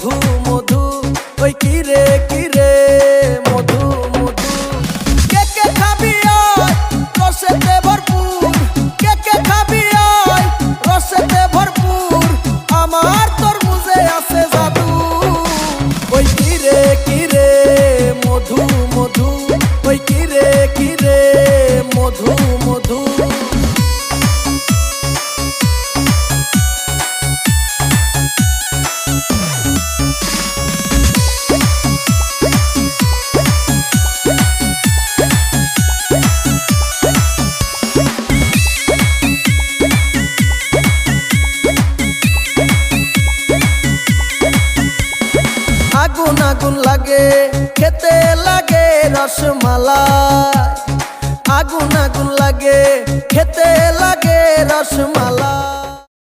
মধু মধু ওই কিরে কিরে মধু মধু। কে কে খাবি আয় রসেতে ভরপুর, কে কে খাবি আয় রসেতে ভরপুর, আমার তরমুজে আছে জাদু। ওই কিরে কিরে মধু মধু ওই কিরে কিরে মধু মধু। আগুন আগুন লাগে খেতে লাগে রসমালাই, আগুন আগুন লাগে খেতে লাগে রসমালাই।